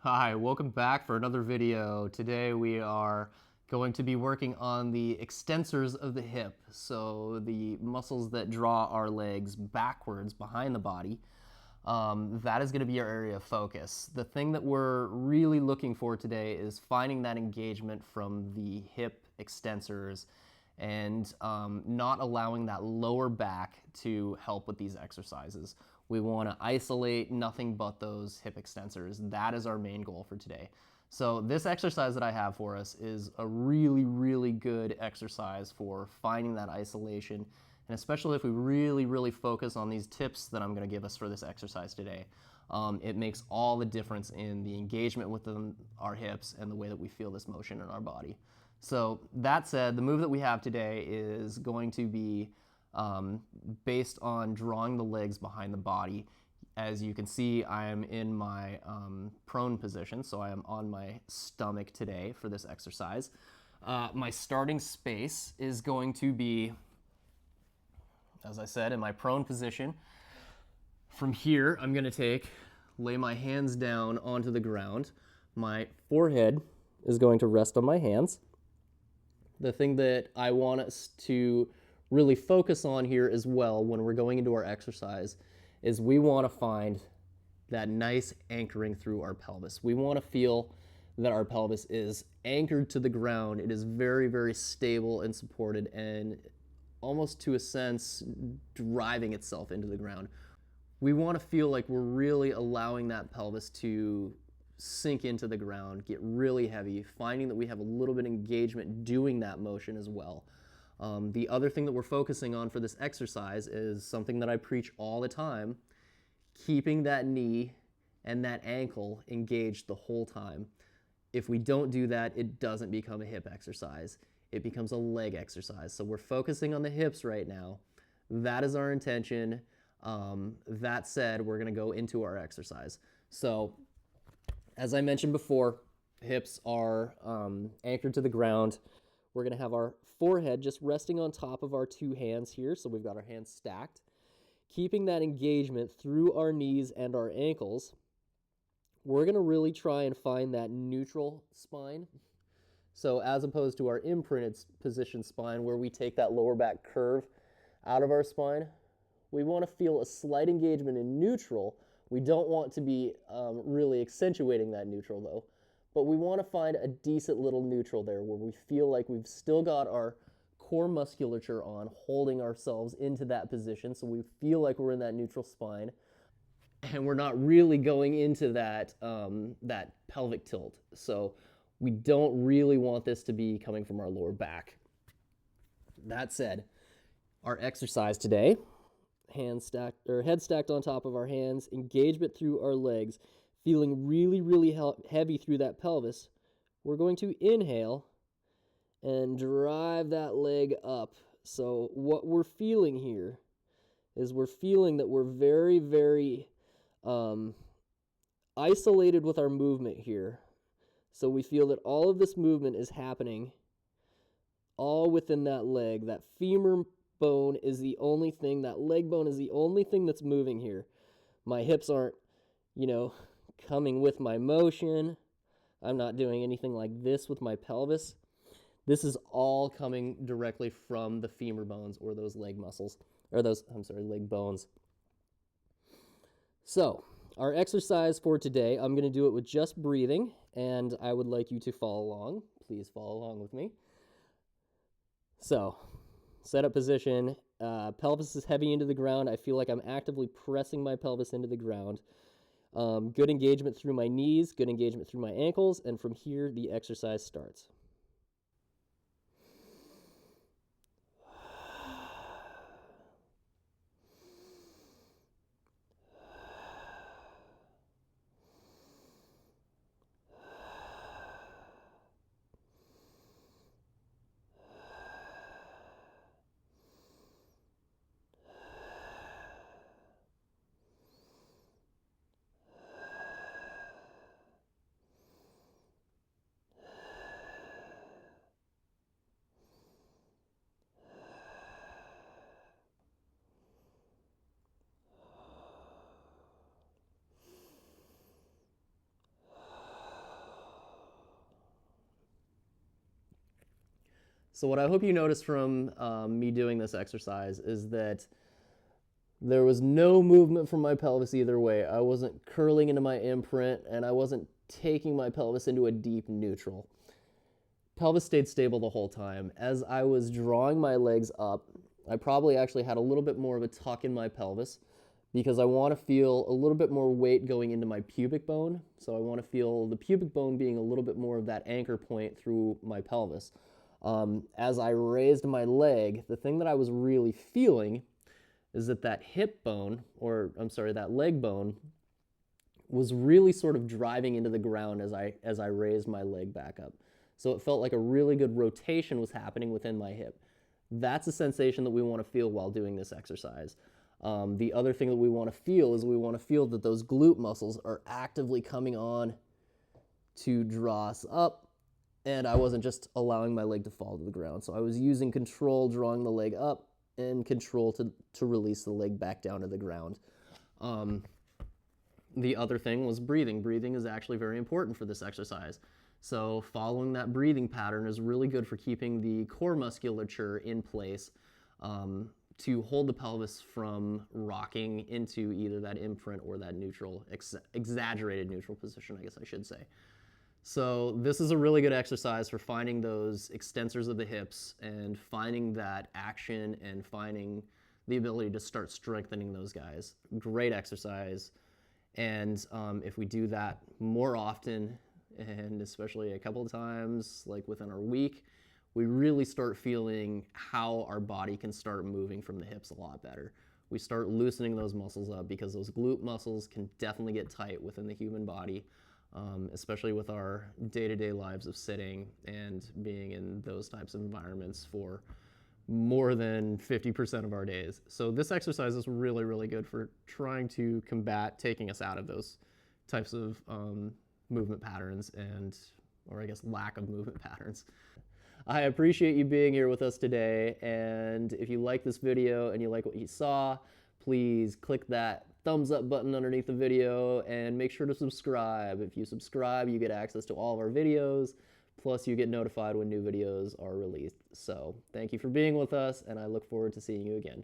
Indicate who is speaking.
Speaker 1: Hi, welcome back for another video. Today we are going to be working on the extensors of the hip, so the muscles that draw our legs backwards behind the body. That is going to be our area of focus. The thing that we're really looking for today is finding that engagement from the hip extensors and not allowing that lower back to help with these exercises. We want to isolate nothing but those hip extensors. That is our main goal for today. So this exercise that I have for us is a really good exercise for finding that isolation, and especially if we really focus on these tips that I'm going to give us for this exercise today. It makes all the difference in the engagement within our hips and the way that we feel this motion in our body. So that said, the move that we have today is going to be based on drawing the legs behind the body. As you can see, I am in my prone position, so I am on my stomach today for this exercise. My starting space is going to be, as I said, in my prone position. From here, I'm going to lay my hands down onto the ground. My forehead is going to rest on my hands. The thing that I want us to really focus on here as well when we're going into our exercise is we want to find that nice anchoring through our pelvis. We want to feel that our pelvis is anchored to the ground. It is very stable and supported, and almost to a sense driving itself into the ground. We want to feel like we're really allowing that pelvis to sink into the ground, get really heavy, finding that we have a little bit of engagement doing that motion as well. The other thing that we're focusing on for this exercise is something that I preach all the time: keeping that knee and that ankle engaged the whole time. If we don't do that, it doesn't become a hip exercise. It becomes a leg exercise. So we're focusing on the hips right now. That is our intention. That said, we're going to go into our exercise. So as I mentioned before, hips are anchored to the ground. We're going to have our forehead just resting on top of our two hands here. So we've got our hands stacked. Keeping that engagement through our knees and our ankles, we're going to really try and find that neutral spine. So as opposed to our imprinted position spine where we take that lower back curve out of our spine, we want to feel a slight engagement in neutral. We don't want to be really accentuating that neutral though, but we want to find a decent little neutral there where we feel like we've still got our core musculature on, holding ourselves into that position, so we feel like we're in that neutral spine, and we're not really going into that, that pelvic tilt. So we don't really want this to be coming from our lower back. That said, our exercise today, hands stacked or head stacked on top of our hands, engagement through our legs, feeling really heavy through that pelvis. We're going to inhale and drive that leg up. So what we're feeling here is we're feeling that we're very isolated with our movement here. So we feel that all of this movement is happening all within that leg. That femur bone is the only thing, that leg bone is the only thing that's moving here. My hips aren't, coming with my motion. I'm not doing anything like this with my pelvis. This is all coming directly from the femur bones, or those leg muscles, or leg bones. So our exercise for today, I'm going to do it with just breathing, and I would like you to follow along. Please follow along with me. So setup position, pelvis is heavy into the ground. I feel like I'm actively pressing my pelvis into the ground. Good engagement through my knees, good engagement through my ankles, and from here the exercise starts. So what I hope you noticed from me doing this exercise is that there was no movement from my pelvis either way. I wasn't curling into my imprint, and I wasn't taking my pelvis into a deep neutral. Pelvis stayed stable the whole time. As I was drawing my legs up, I probably actually had a little bit more of a tuck in my pelvis because I want to feel a little bit more weight going into my pubic bone. So I want to feel the pubic bone being a little bit more of that anchor point through my pelvis. As I raised my leg, the thing that I was really feeling is that hip bone, or I'm sorry, that leg bone was really sort of driving into the ground as I raised my leg back up. So it felt like a really good rotation was happening within my hip. That's a sensation that we want to feel while doing this exercise. The other thing that we want to feel is we want to feel that those glute muscles are actively coming on to draw us up, and I wasn't just allowing my leg to fall to the ground. So I was using control, drawing the leg up, and control to release the leg back down to the ground. The other thing was breathing. Breathing is actually very important for this exercise. So following that breathing pattern is really good for keeping the core musculature in place to hold the pelvis from rocking into either that imprint or that neutral, exaggerated neutral position, I guess I should say. So this is a really good exercise for finding those extensors of the hips and finding that action and finding the ability to start strengthening those guys. Great exercise. And if we do that more often, and especially a couple of times, like within our week, we really start feeling how our body can start moving from the hips a lot better. We start loosening those muscles up because those glute muscles can definitely get tight within the human body, especially with our day-to-day lives of sitting and being in those types of environments for more than 50% of our days. So this exercise is really, really good for trying to combat taking us out of those types of movement patterns or I guess lack of movement patterns. I appreciate you being here with us today, and if you like this video and you like what you saw, please click that thumbs up button underneath the video and make sure to subscribe. If you subscribe, you get access to all of our videos, plus you get notified when new videos are released. So thank you for being with us, and I look forward to seeing you again.